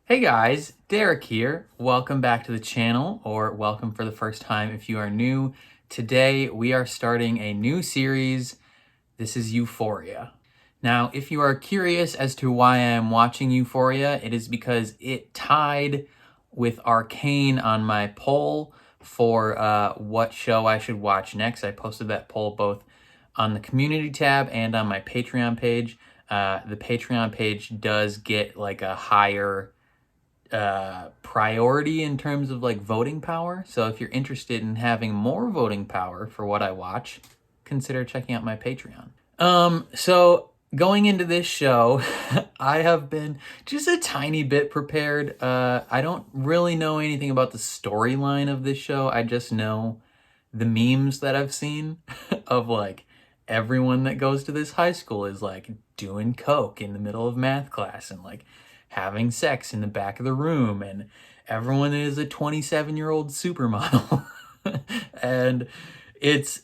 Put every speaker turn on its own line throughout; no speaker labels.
Hey guys, Derek here. Welcome back to the channel, or welcome for the first time if you are new. Today we are starting a new series. This is Euphoria. Now, if you are curious as to why I am watching Euphoria, it is because it tied with Arcane on my poll for what show I should watch next. I posted that poll both on the community tab and on my Patreon page. The Patreon page does get like a higher priority in terms of like voting power. So if you're interested in having more voting power for what I watch, consider checking out my Patreon. So going into this show, I have been just a tiny bit prepared. I don't really know anything about the storyline of this show. I just know the memes that I've seen of like everyone that goes to this high school is like doing coke in the middle of math class and like having sex in the back of the room, and everyone is a 27-year-old supermodel. And it's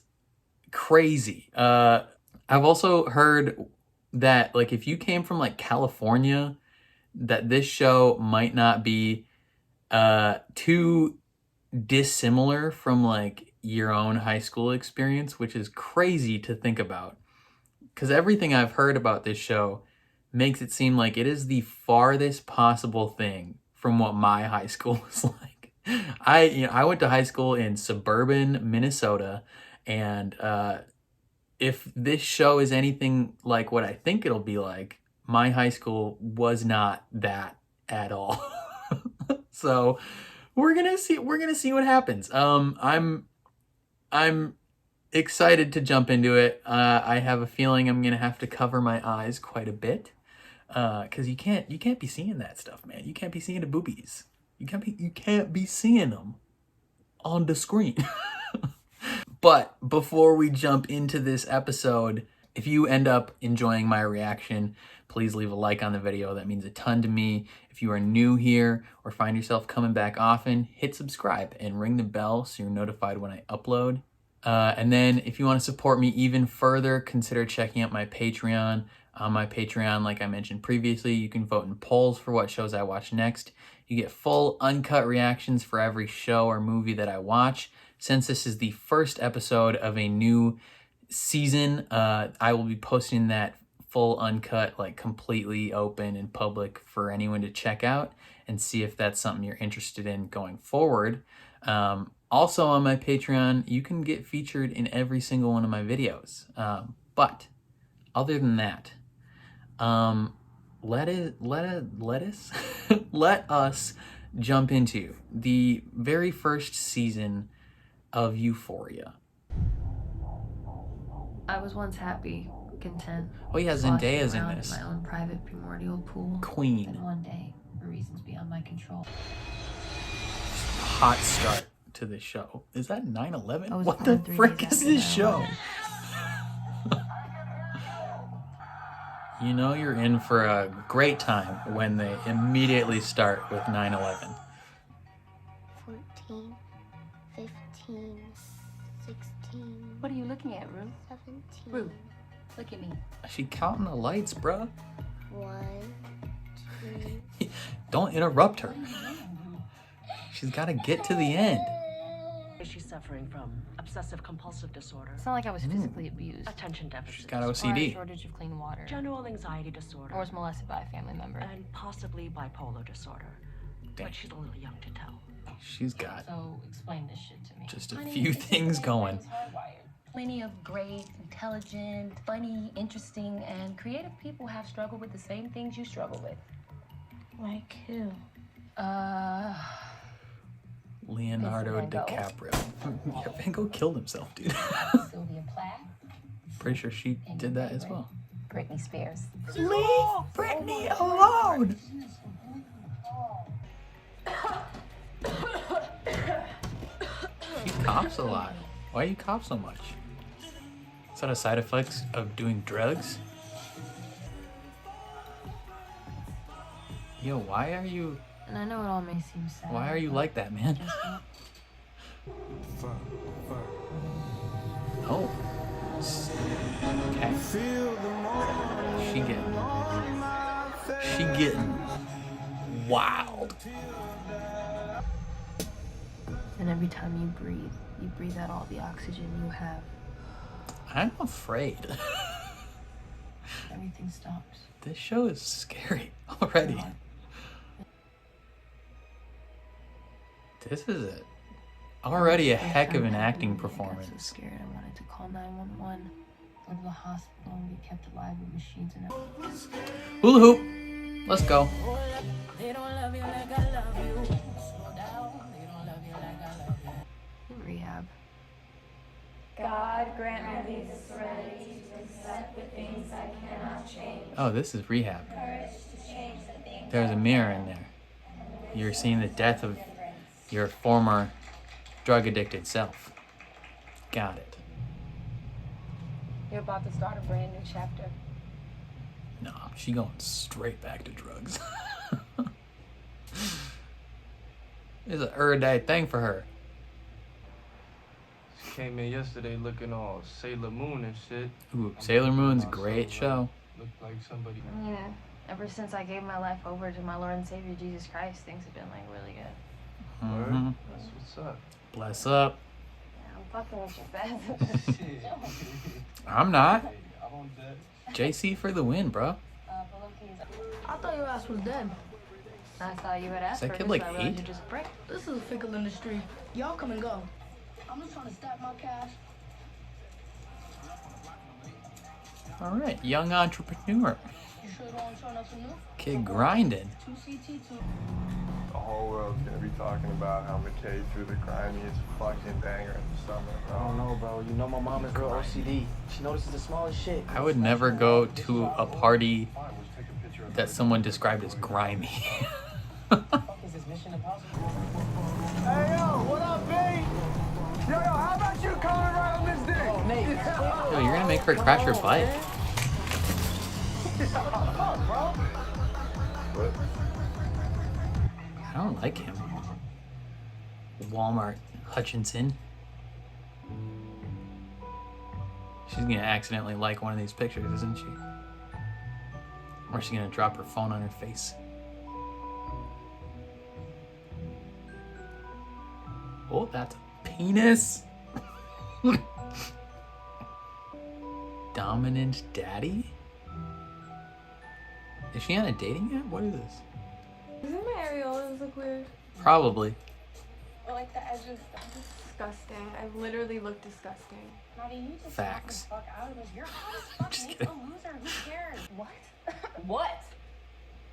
crazy. I've also heard that like if you came from like California, that this show might not be too dissimilar from like your own high school experience, which is crazy to think about. Because everything I've heard about this show makes it seem like it is the farthest possible thing from what my high school was like. I went to high school in suburban Minnesota, and if this show is anything like what I think it'll be like, my high school was not that at all. So we're gonna see what happens. I'm excited to jump into it. I have a feeling I'm gonna have to cover my eyes quite a bit, because you can't be seeing that stuff, man. You can't be seeing the boobies. You can't be seeing them on the screen. But before we jump into this episode, if you end up enjoying my reaction, please leave a like on the video. That means a ton to me. If you are new here or find yourself coming back often, hit subscribe and ring the bell so you're notified when I upload. And then if you want to support me even further, consider checking out my Patreon. On my Patreon, like I mentioned previously, you can vote in polls for what shows I watch next. You get full uncut reactions for every show or movie that I watch. Since this is the first episode of a new season, I will be posting that full uncut, like completely open and public for anyone to check out and see if that's something you're interested in going forward. Also on my Patreon, you can get featured in every single one of my videos. But other than that, let us jump into the very first season of Euphoria.
I was once happy, content.
Oh yeah, Zendaya's in this.
My own private primordial pool.
Queen.
And one day, for reasons beyond my control.
Hot start to the show. Is that 9/11? What the frick is this show? You know you're in for a great time when they immediately start with 9/11.
14, 15, 16.
What are you looking at, Rue?
17.
Rue, look at me.
Is she counting the lights, bruh?
1, 2.
Don't interrupt her. She's got to get to the end.
She's suffering from obsessive compulsive disorder,
It's not like I was physically abused.
attention deficit
She's got
disorder,
Or a
OCD.
shortage of clean water.
general anxiety disorder,
Or was molested by a family member.
and possibly bipolar disorder.
Damn.
But she's a little young to tell.
She's got
So explain this shit to me.
just a few things going.
Plenty of great, intelligent, funny, interesting, and creative people have struggled with the same things you struggle with.
Like who?
Leonardo
Vincent Van Gogh.
DiCaprio. Yeah, Van Gogh killed himself, dude.
Sylvia Plath,
Pretty sure she did that as well.
Britney Spears.
Leave Brittany alone! She coughs a lot. Why do you cough so much? Is that a side effect of doing drugs? Yo, why are you
And I know it all may seem sad.
Why are you like that, man? Oh. Okay. She getting. Wow. bald.
And every time you breathe out all the oxygen you have.
I'm afraid.
Everything stops.
This show is scary already. This is already a heck of an acting
I got
performance.
so scared I wanted to call 911. Go to the hospital and get kept alive with machines and everything.
Hula hoop. Let's go.
In rehab.
God grant me the serenity to accept the things I cannot change.
Oh, this is rehab.
Courage to change the things
There's a mirror in there. You're seeing the death of your former drug-addicted self. Got it.
You're about to start a brand new chapter.
No, she going straight back to drugs. It's an erudite thing for her.
She came in yesterday looking all Sailor Moon and shit.
Ooh, Sailor Moon's a great show.
Looked like somebody.
I mean, ever since I gave my life over to my Lord and Savior Jesus Christ, things have been like really good.
Word?
Mhm.
That's what's up.
Bless up.
Yeah, I'm fucking with you, Beth.
I'm not.
I'm on deck.
JC for the win, bro.
I thought your ass was dead.
I thought you had asked
Is that
for
kid
this,
like
so I realized
8?
you're just a prick.
This is a fickle industry. Y'all come and go. I'm just trying to stack my cash.
All right, young entrepreneur.
You sure you don't want to try nothing new?
Kid grinding.
2CT2.
The whole world's gonna be talking about how McKay threw the grimiest fucking banger in the summer.
I don't know, bro. You know my mom is real OCD. She notices the smallest shit.
I would never go to a party that someone described as grimy.
Is this Mission Impossible?
Hey yo, what up, B? Yo, how about you coming right on this dick?
Oh, Nate.
Yo, you're gonna make her crash her bike.
What?
I don't like him. Walmart Hutchinson. She's gonna accidentally like one of these pictures, isn't she? Or she's gonna drop her phone on her face. Oh, that's a penis. Dominant daddy? Is she on a dating app? What is this?
Doesn't my areolas look weird?
Probably.
Or like the edges, disgusting. I literally look disgusting.
Naughty, you just
Facts.
knock the fuck out of this. You're hot as fuck.
Just
Nick,
kidding.
a loser. Who cares? What?
What?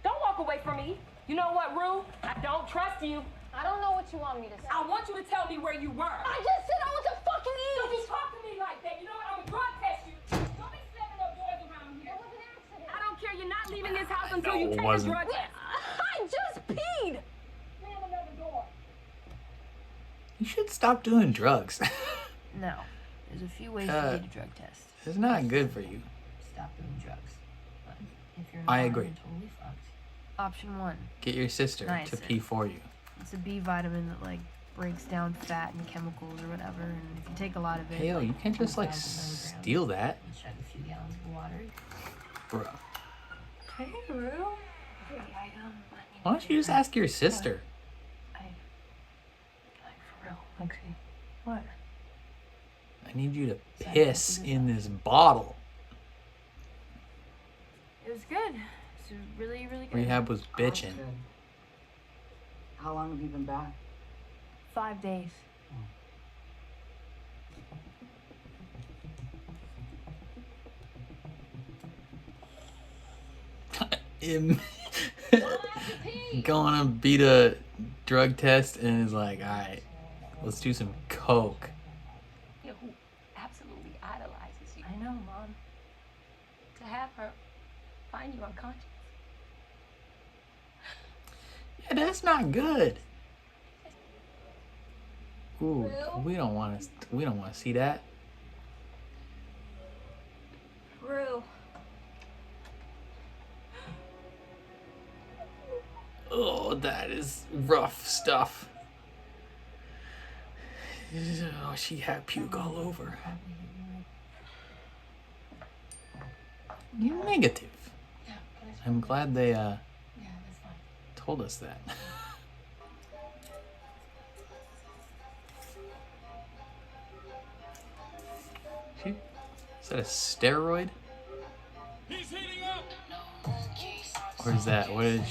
Don't walk away from me. You know what, Rue? I don't trust you.
I don't know what you want me to say.
I want you to tell me where you were.
I just said I was a fucking
Don't
idiot!
be talking to me like that. You know what? I'm gonna drug test you. Don't be slamming up doors around here.
It was an accident.
I don't care. You're not leaving this house until
know
you
it
take
wasn't.
a drug test.
I just peed!
Slam another door.
You should stop doing drugs.
No. There's a few ways
Uh,
to get a drug test.
It's not good for you.
Stop doing drugs. But if you're
I
not,
agree.
you're totally fucked. Option 1.
Get your sister to
Niacin.
pee for you.
It's a B vitamin that like breaks down fat and chemicals or whatever, and if you take a lot of it,
Hey, yo, you can't just like
4,000 milligrams,
steal that.
you chug a few gallons of water.
Bro.
Hey, Rue.
Hey,
Why don't you just ask your sister?
Like for real, Lexi. What?
I need you to piss in this bottle.
It was good. It's really, really good.
Rehab was bitching.
Okay. How long have you been back?
5 days.
Him going to beat a drug test and is like, alright, let's do some coke.
You know who absolutely idolizes you?
I know, Mom.
To have her find you unconscious.
Yeah, that's not good. Ooh, we don't want to see that.
Rue.
Oh, that is rough stuff. Oh, she had puke all over. You're negative. I'm glad they told us that. Is that a steroid? Or is that, what did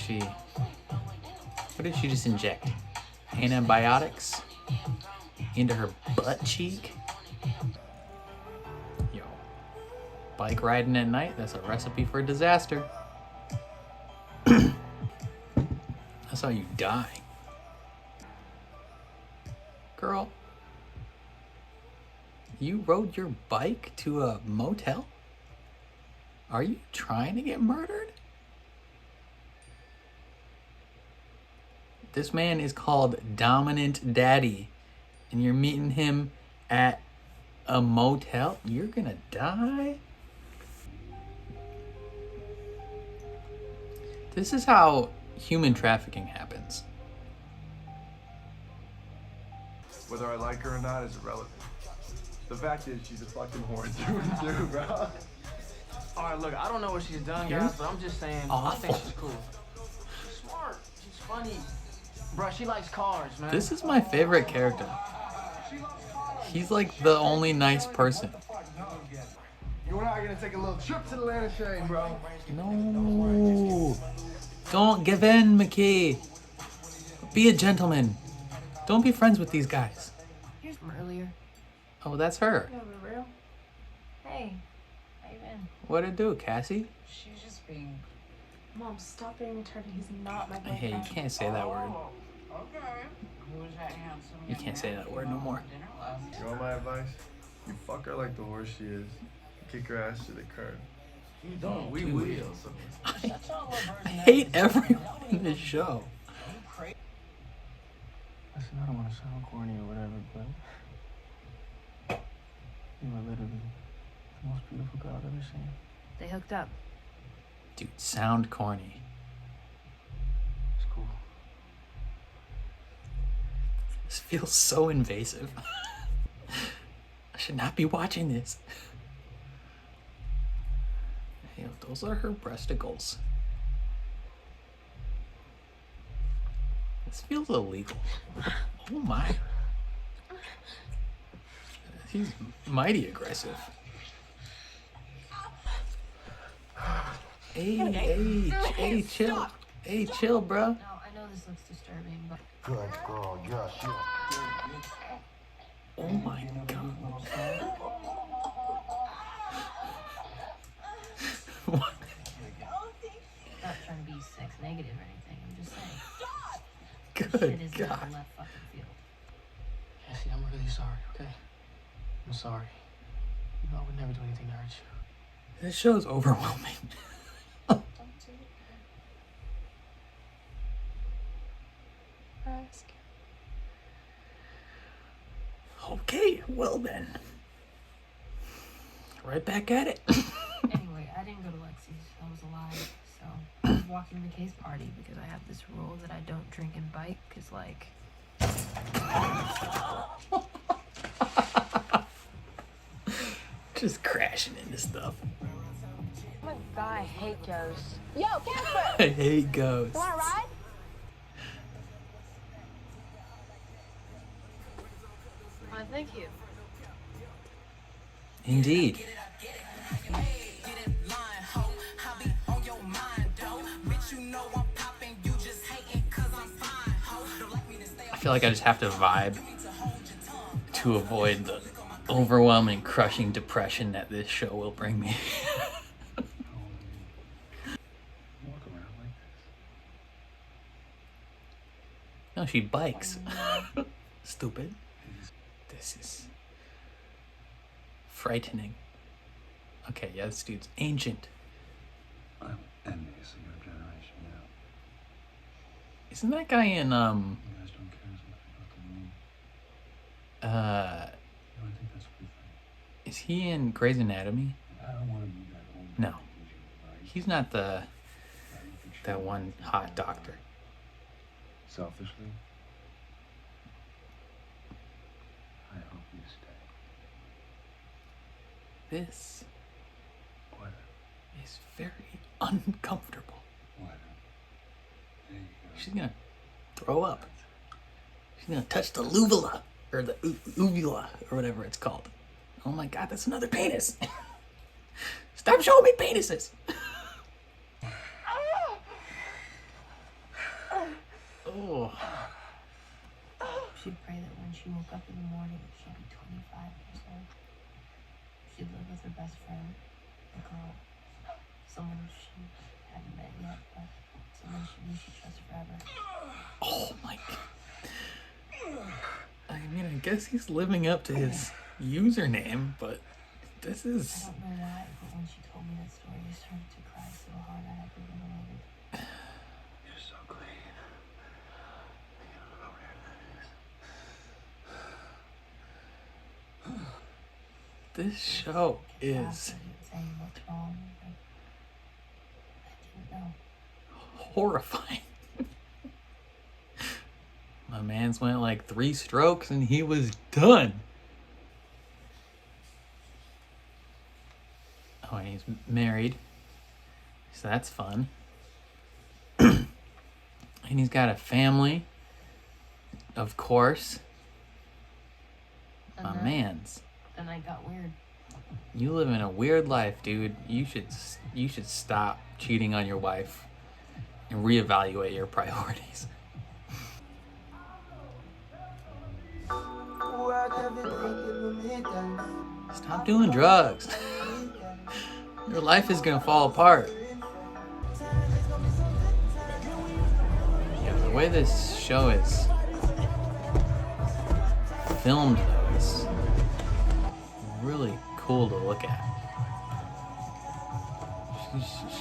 she just inject? Antibiotics into her butt cheek? Yo, bike riding at night, that's a recipe for disaster. That's how you die. Girl, you rode your bike to a motel? Are you trying to get murdered? This man is called Dominant Daddy, and you're meeting him at a motel? You're gonna die? This is how human trafficking happens.
Whether I like her or not is irrelevant. The fact is, she's a fucking whore through and through, bro.
Alright, look, I don't know what she's done,
You're
guys, but I'm just saying, I think she's cool. She's smart. She's funny. Bruh, she likes cars, man.
This is my favorite character. He's like the only nice person.
You and I are gonna take a little trip to the land of shame, bro.
No. Don't give in, McKee. Be a gentleman. Don't be friends with these guys.
Here's from earlier.
Oh, that's her.
No, for real. Hey, how you been?
What'd it do, Cassie?
She's just being. Mom, stop being retarded. He's not my boyfriend.
Hey, you can't say that word.
Okay. Who was that handsome?
You can't say that word no more.
You want my advice? You fuck her like the horse she is. Kick her ass to the curb.
You don't, we will.
I hate everyone in this show.
Listen, I don't want to sound corny or whatever, but you are literally the most beautiful girl I've ever seen.
They hooked up.
Dude, sound corny.
It's cool.
This feels so invasive. I should not be watching this. Hey, those are her breasticles. This feels illegal. Oh my. He's mighty aggressive. Hey, chill. Hey, chill, bro.
No, I know this looks disturbing, but.
Good girl, yes,
Oh my god. What?
Not trying to be sex negative or anything. I'm just saying.
Good
Shit is not
god.
a left fucking field.
Cassie, I'm really sorry, okay? I'm sorry. You know I would never do anything to hurt you.
This show's overwhelming.
Don't do it. Ask.
Okay, well then. Right back at it.
Anyway, I didn't go to Lexi's. I was alive, so I was walking the case party because I have this rule that I don't drink and bike, because, like...
Just crashing into stuff.
Oh my god, I hate ghosts. Yo, Casper!
I hate ghosts.
You wanna ride?
Thank you.
Indeed. I feel like I just have to vibe to avoid the overwhelming, crushing depression that this show will bring me. No, she bikes. Stupid. This is frightening. Okay, yeah, this dude's ancient.
I'm envious of your generation now.
Isn't that guy in
You guys don't care as much about the moon. You know, I think that's pretty funny.
is he in Grey's Anatomy?
I don't want to be that old.
No. He's not that one hot doctor.
Selfishly, I hope you stay.
This
What?
is very uncomfortable.
What? There you go.
She's gonna throw up. She's gonna touch the uvula, or the uvula, or whatever it's called. Oh my god, that's another penis. Stop showing me penises. Oh.
She'd pray that when she woke up in the morning, she'd be 25 years old. She'd live with her best friend, a girl, someone she hadn't met yet, but someone she knew she'd trust forever.
Oh my god. I mean, I guess he's living up to his username, but this is...
I don't know why, but when she told me that story, I started to cry so hard I had to reload it.
You're so clean. You don't know where that is.
This show is
Saying what's wrong, but I didn't know.
horrifying. My man's went like 3 strokes and he was done. Oh, and he's married. So that's fun. And he's got a family. Of course. My man's.
And I got weird.
You live in a weird life, dude. You should stop cheating on your wife and reevaluate your priorities. Stop doing drugs. Your life is gonna fall apart. Yeah, the way this show is filmed, though, is really cool to look at.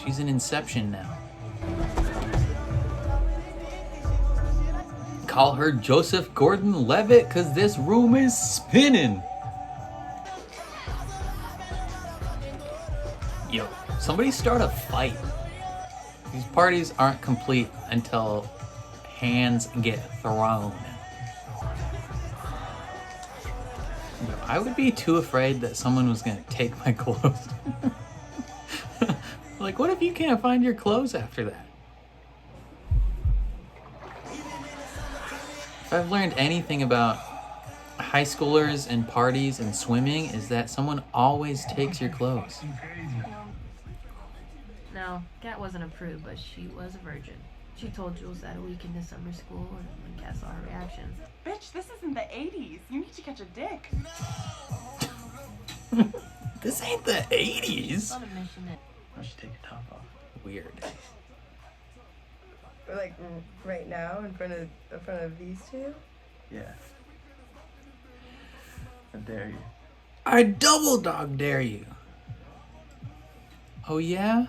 She's in Inception now. Call her Joseph Gordon-Levitt because this room is spinning. Yo, somebody start a fight. These parties aren't complete until hands get thrown. Yo, I would be too afraid that someone was gonna take my clothes. Like, what if you can't find your clothes after that? If I've learned anything about high schoolers and parties and swimming, is that someone always takes your clothes.
No, Kat wasn't a prude, but she was a virgin. She told Jules that a week into summer school, and when Kat saw her reaction.
Bitch, this isn't the 80s. You need to catch a dick.
This ain't the 80s.
On a mission that
Why don't you take your top off?
Weird.
Like right now, in front of these two.
Yeah. I dare you.
I double dog dare you. Oh yeah?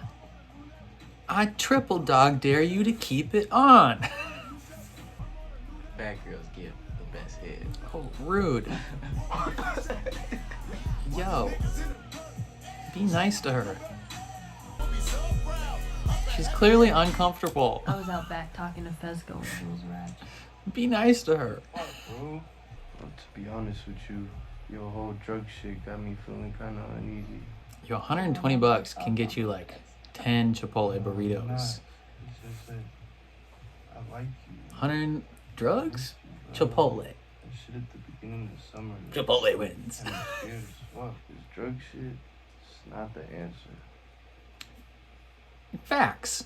I triple dog dare you to keep it on.
Bad girls give the best head.
Oh, rude. Yo. Be nice to her. She's clearly uncomfortable.
I was out back talking to Fezco when Jules arrived.
Be nice to her.
Bro, to be honest with you, your whole drug shit got me feeling kind of uneasy.
Yo, $120 can get you like 10 Chipotle burritos.
It's just that I like you.
100 drugs? Chipotle.
That shit at the beginning of the summer.
Chipotle wins.
I'm scared as fuck. This drug shit, it's not the answer.
Facts.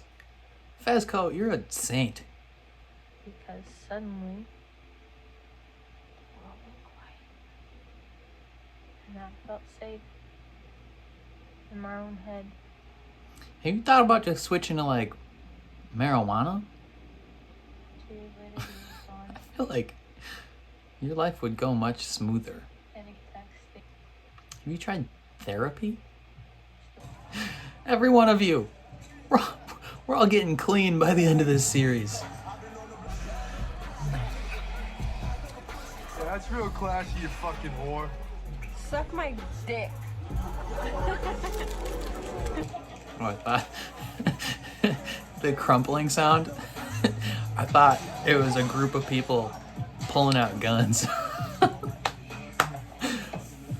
Fezco, you're a saint.
Because suddenly, the world went quiet. And I felt safe in my own head.
Have you thought about just switching to like marijuana?
2 years later, he was gone.
I feel like your life would go much smoother.
And it text.
Have you tried therapy? Every one of you. We're all getting clean by the end of this series.
Yeah, that's real classy, you fucking whore.
Suck my dick.
Oh, I thought the crumpling sound. I thought it was a group of people pulling out guns. I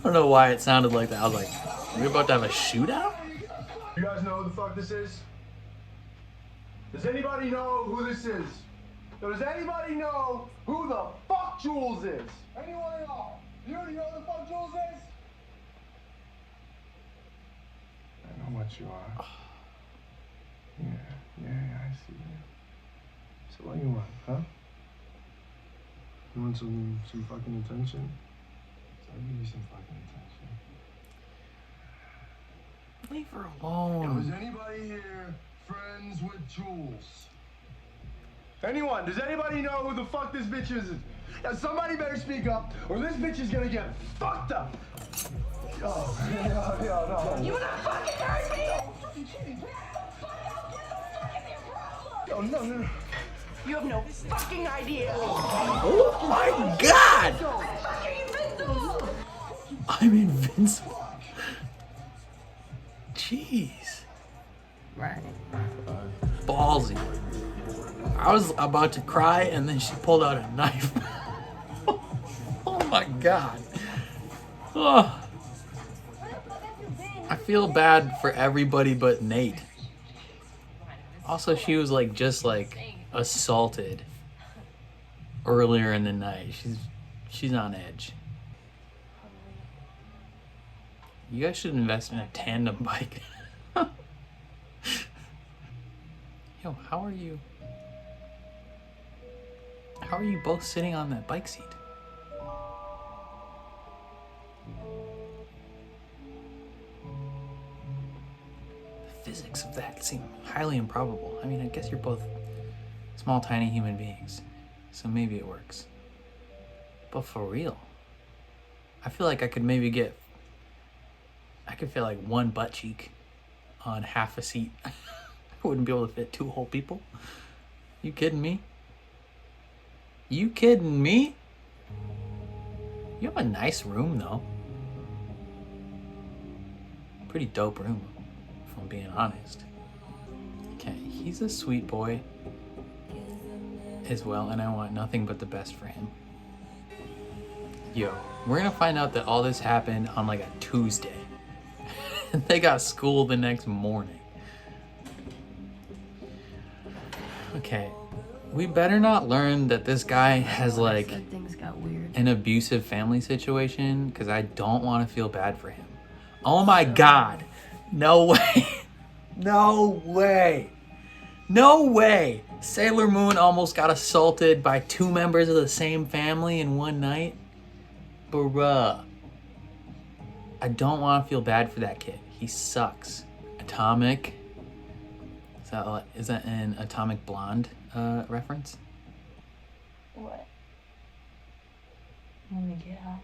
don't know why it sounded like that. I was like, we're about to have a shootout?
You guys know who the fuck this is? Does anybody know who this is? Does anybody know who the fuck Jules is? Anyone at all? You know who the fuck Jules is? much you are. Yeah, I see you. So what you want, huh? You want some fucking attention? So I'll give you some fucking attention.
Leave her alone.
Is anybody here friends with Jules? Anyone? Does anybody know who the fuck this bitch is? Now somebody better speak up, or this bitch is gonna get fucked up. No.
You wanna fucking hurt me?
Oh, no.
You have no fucking idea.
Oh my God! I'm invincible. Jeez.
Right.
Ballsy. I was about to cry and then she pulled out a knife. Oh my God. Oh. I feel bad for everybody but Nate. Also, she was like just like assaulted earlier in the night. She's on edge. You guys should invest in a tandem bike. Yo, how are you both sitting on that bike seat? The physics of that seem highly improbable. I mean, I guess you're both small, tiny human beings, so maybe it works. But for real, I feel like I could fit like one butt cheek on half a seat. I wouldn't be able to fit two whole people. You kidding me? You kidding me? You have a nice room though. Pretty dope room, if I'm being honest. Okay, he's a sweet boy as well, and I want nothing but the best for him. Yo, we're gonna find out that all this happened on like a Tuesday. They got school the next morning. Okay, we better not learn that this guy has like
Things got weird.
an abusive family situation, because I don't want to feel bad for him. Oh my God. No way. No way. No way. Sailor Moon almost got assaulted by two members of the same family in one night. Bruh. I don't want to feel bad for that kid. He sucks. Atomic. Is that an Atomic Blonde reference?
What? Let me get high.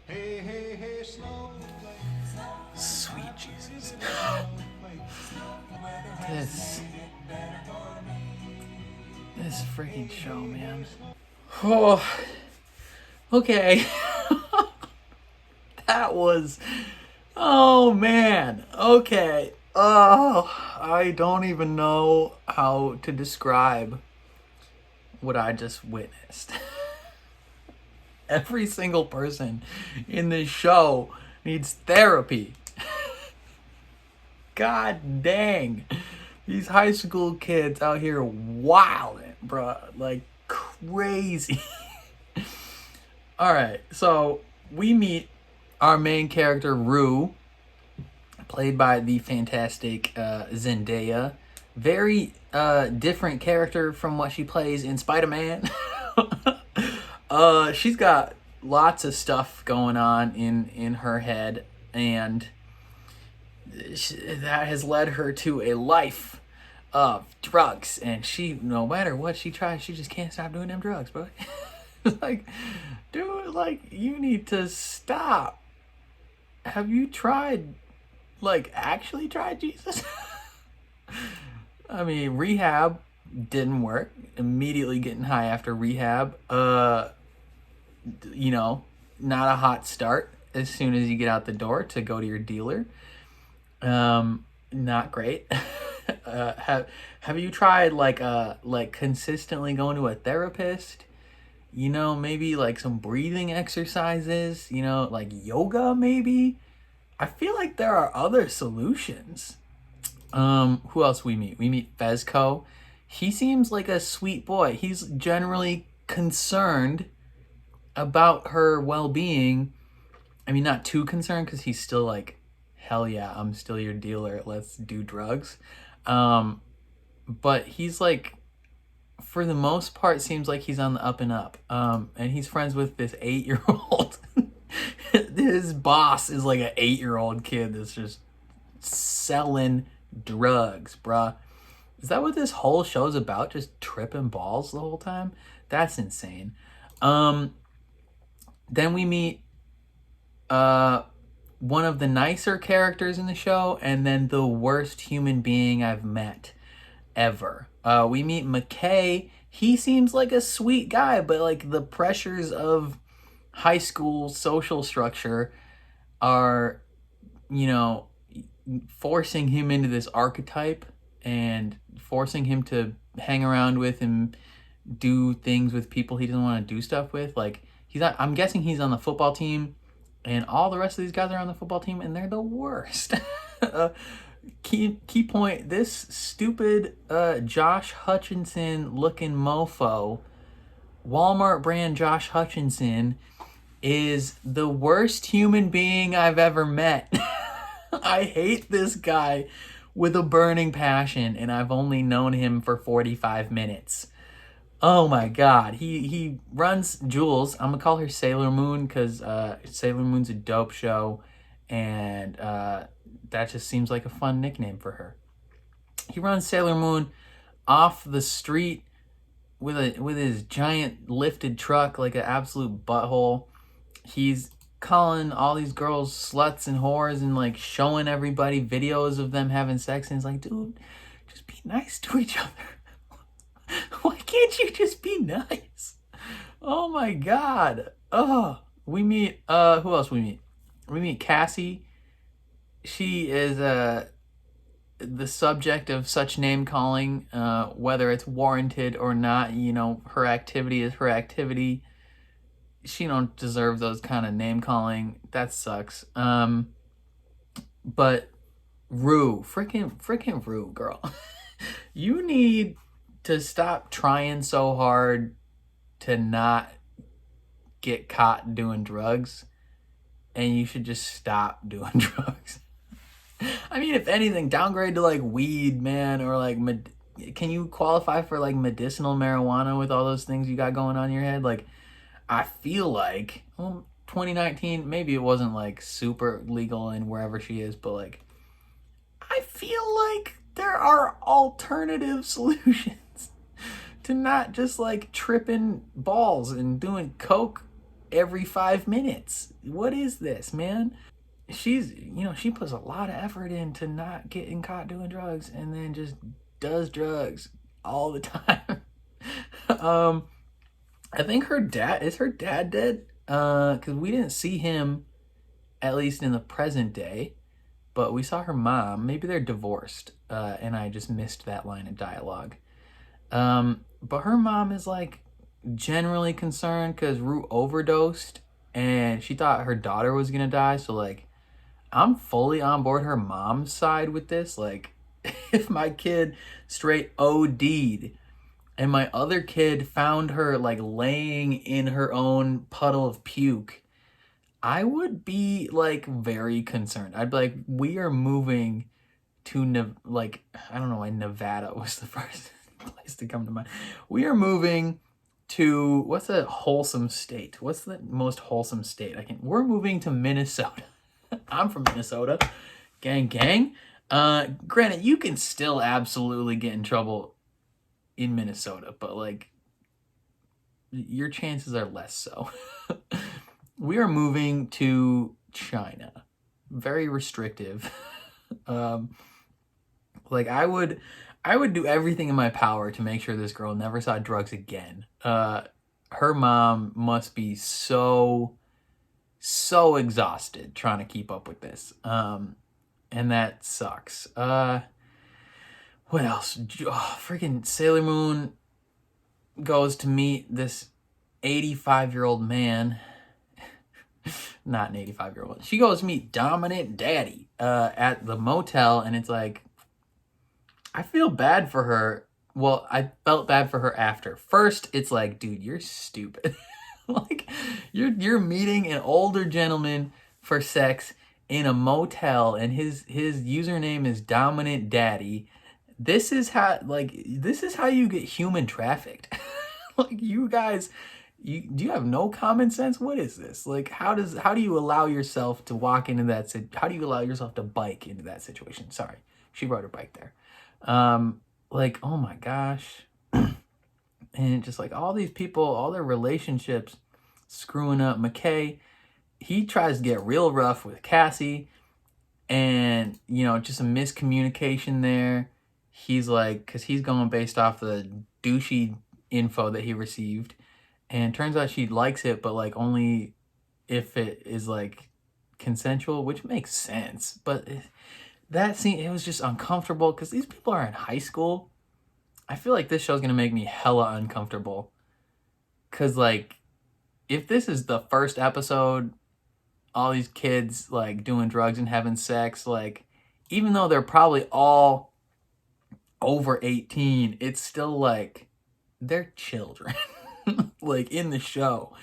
Hey, slow.
Sweet Jesus. This freaking show, man. Oh, okay. That was, oh man. Okay. Oh, I don't even know how to describe what I just witnessed. Every single person in this show needs therapy. God dang. These high school kids out here wilding, bro. Like crazy. Alright, so we meet our main character, Rue, played by the fantastic Zendaya. Very different character from what she plays in Spider-Man. She's got lots of stuff going on in her head, and that has led her to a life of drugs. And she, no matter what she tries, she just can't stop doing them drugs, bro. Like, dude, like, you need to stop. Have you tried, like, actually tried Jesus? I mean, rehab didn't work. Immediately getting high after rehab. You know, not a hot start as soon as you get out the door to go to your dealer. Not great. Have you tried like consistently going to a therapist? You know, maybe like some breathing exercises, you know, like yoga maybe? I feel like there are other solutions. Who else we meet? We meet Fezco. He seems like a sweet boy. He's generally concerned about her well-being. I mean, not too concerned because he's still like hell yeah, I'm still your dealer. Let's do drugs. But he's like, for the most part, seems like he's on the up and up. And he's friends with this 8-year-old. His boss is like an 8-year-old kid that's just selling drugs, bruh. Is that what this whole show's about? Just tripping balls the whole time? That's insane. Then we meet one of the nicer characters in the show, and then the worst human being I've met ever. We meet McKay. He seems like a sweet guy, but like the pressures of high school social structure are, you know, forcing him into this archetype and forcing him to hang around with and do things with people he doesn't want to do stuff with. Like, he's not, I'm guessing he's on the football team, and all the rest of these guys are on the football team, and they're the worst. Key point, this stupid Josh Hutcherson looking mofo, Walmart brand Josh Hutcherson, is the worst human being I've ever met. I hate this guy with a burning passion, and I've only known him for 45 minutes. Oh my god. He runs Jules. I'm gonna call her Sailor Moon because Sailor Moon's a dope show, and that just seems like a fun nickname for her. He runs Sailor Moon off the street with his giant lifted truck like an absolute butthole. He's calling all these girls sluts and whores and like showing everybody videos of them having sex, and it's like, dude, just be nice to each other. Why can't you just be nice? Oh my god. Oh, we meet who else we meet? We meet Cassie. She is the subject of such name calling, whether it's warranted or not. You know, her activity is her activity. She don't deserve those kind of name calling. That sucks. But Rue, freaking Rue, girl. You need to stop trying so hard to not get caught doing drugs, and you should just stop doing drugs. I mean, if anything, downgrade to like weed, man, or like can you qualify for like medicinal marijuana with all those things you got going on in your head? Like, I feel like, well, 2019, maybe it wasn't like super legal in wherever she is, but like, I feel like there are alternative solutions to not just like tripping balls and doing coke every 5 minutes. What is this, man? She's, you know, she puts a lot of effort into not getting caught doing drugs, and then just does drugs all the time. I think her dad dead? Because we didn't see him, at least in the present day, but we saw her mom. Maybe they're divorced, and I just missed that line of dialogue. But her mom is like generally concerned because Rue overdosed, and she thought her daughter was gonna die. So like, I'm fully on board her mom's side with this. Like, if my kid straight OD'd and my other kid found her like laying in her own puddle of puke, I would be like very concerned. I'd be like, we are moving to like, I don't know why Nevada was the first place to come to mind. We are moving to, what's a wholesome state? What's the most wholesome state? We're moving to Minnesota. I'm from Minnesota. Gang, gang. Granted, you can still absolutely get in trouble in Minnesota, but like, your chances are less so. We are moving to China. Very restrictive. Like, I would do everything in my power to make sure this girl never saw drugs again. Her mom must be so exhausted trying to keep up with this. And that sucks. What else? Oh, freaking Sailor Moon goes to meet this 85-year-old man. Not an 85-year-old. She goes to meet Dominant Daddy at the motel, and it's like, I feel bad for her. Well, I felt bad for her after. First, it's like, dude, you're stupid. Like, you're meeting an older gentleman for sex, in a motel, and his username is Dominant Daddy. This is how you get human trafficked. Like, you guys, do you have no common sense? What is this? Like, how do you allow yourself to walk into that? How do you allow yourself to bike into that situation? Sorry, she rode her bike there. Like, oh my gosh. And just like all these people, all their relationships screwing up. McKay, he tries to get real rough with Cassie, and, you know, just a miscommunication there. He's like, because he's going based off the douchey info that he received, and turns out she likes it, but like only if it is like consensual, which makes sense. But that scene, it was just uncomfortable because these people are in high school. I feel like this show's gonna make me hella uncomfortable. Cause like, if this is the first episode, all these kids like doing drugs and having sex, like, even though they're probably all over 18, it's still like they're children. Like, in the show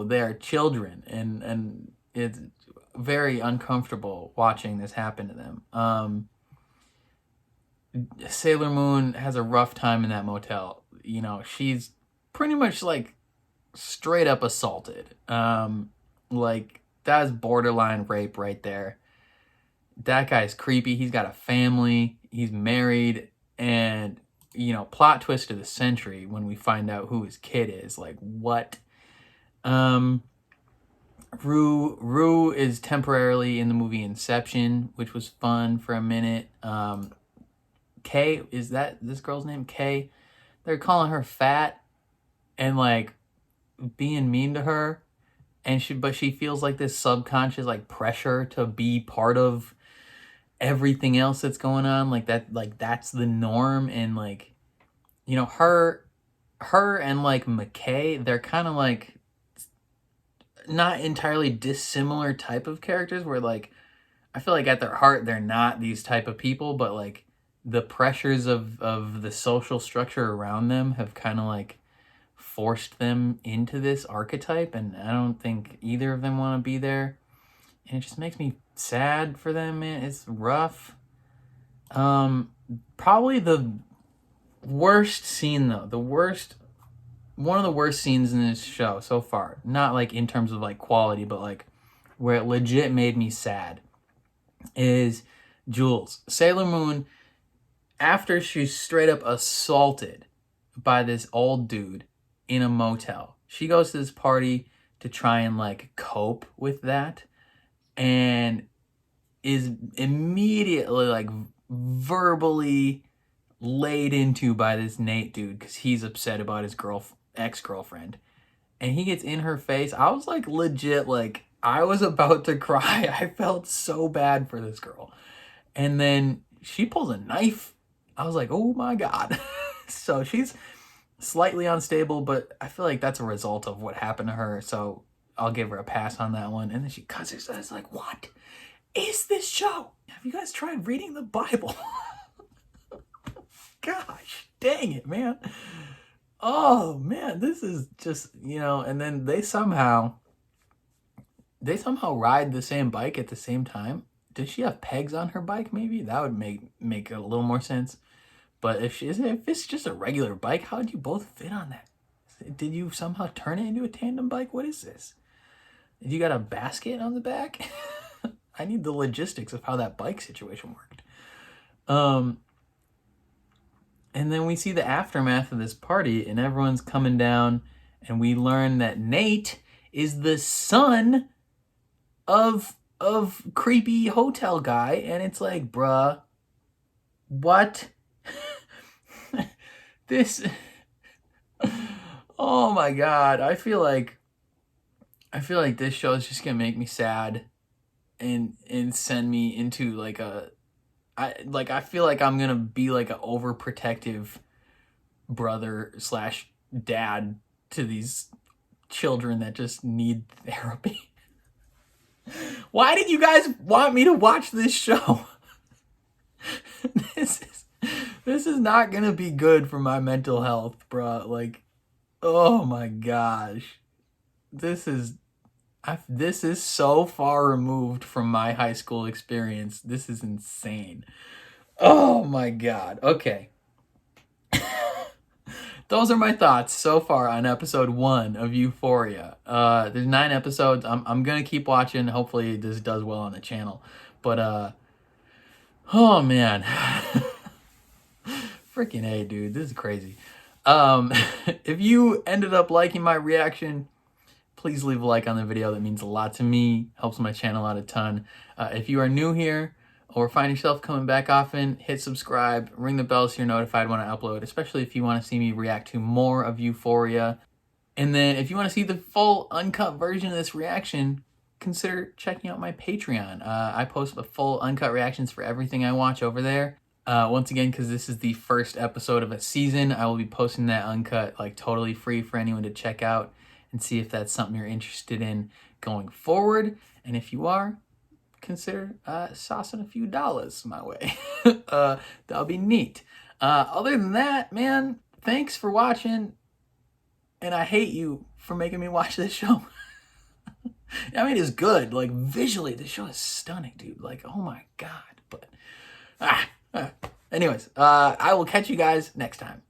they're children, and it's very uncomfortable watching this happen to them. Sailor Moon has a rough time in that motel. You know, she's pretty much like straight up assaulted. Like, that's borderline rape right there. That guy's creepy. He's got a family. He's married. And, you know, plot twist of the century when we find out who his kid is. Like, what? Rue is temporarily in the movie Inception, which was fun for a minute. Kay, is that this girl's name? Kay? They're calling her fat and like being mean to her, and she feels like this subconscious like pressure to be part of everything else that's going on, like that's the norm. And like, you know, her and like McKay, they're kind of like not entirely dissimilar type of characters, where like I feel like at their heart they're not these type of people, but like the pressures of the social structure around them have kind of like forced them into this archetype, and I don't think either of them want to be there, and it just makes me sad for them, man. It's rough. Probably the worst scene though, one of the worst scenes in this show so far, not like in terms of like quality, but like where it legit made me sad, is Jules. Sailor Moon, after she's straight up assaulted by this old dude in a motel, she goes to this party to try and like cope with that, and is immediately like verbally laid into by this Nate dude because he's upset about his ex-girlfriend, and he gets in her face. I was like legit, like I was about to cry. I felt so bad for this girl. And then she pulls a knife. I was like, oh my God. So she's slightly unstable, but I feel like that's a result of what happened to her, so I'll give her a pass on that one. And then she cuts her. It's like, what is this show? Have you guys tried reading the Bible? Gosh dang it, man. Oh man, this is just, you know. And then they somehow ride the same bike at the same time. Does she have pegs on her bike? Maybe that would make a little more sense. But if it's just a regular bike, how did you both fit on that? Did you somehow turn it into a tandem bike? What is this? Did you got a basket on the back? I need the logistics of how that bike situation worked. And then we see the aftermath of this party, and everyone's coming down, and we learn that Nate is the son of creepy hotel guy, and it's like, bruh, what? This, oh my God, I feel like this show is just gonna make me sad and send me into like I feel like I'm gonna be like an overprotective brother / dad to these children that just need therapy. Why did you guys want me to watch this show? This is not gonna be good for my mental health, bruh. Like, oh my gosh. This is so far removed from my high school experience. This is insane. Oh my God. Okay. Those are my thoughts so far on episode 1 of Euphoria. There's 9 episodes. I'm gonna keep watching. Hopefully this does well on the channel. But oh man. Freaking A, dude. This is crazy. If you ended up liking my reaction, please leave a like on the video. That means a lot to me. Helps my channel out a ton. If you are new here or find yourself coming back often, hit subscribe, ring the bell so you're notified when I upload, especially if you want to see me react to more of Euphoria. And then if you want to see the full uncut version of this reaction, consider checking out my Patreon. I post the full uncut reactions for everything I watch over there. Once again, because this is the first episode of a season, I will be posting that uncut like totally free for anyone to check out and see if that's something you're interested in going forward. And if you are, consider saucing a few dollars my way. That'll be neat. Other than that, man, thanks for watching. And I hate you for making me watch this show. I mean, it's good. Like, visually, the show is stunning, dude. Like, oh my God. But, anyways, I will catch you guys next time.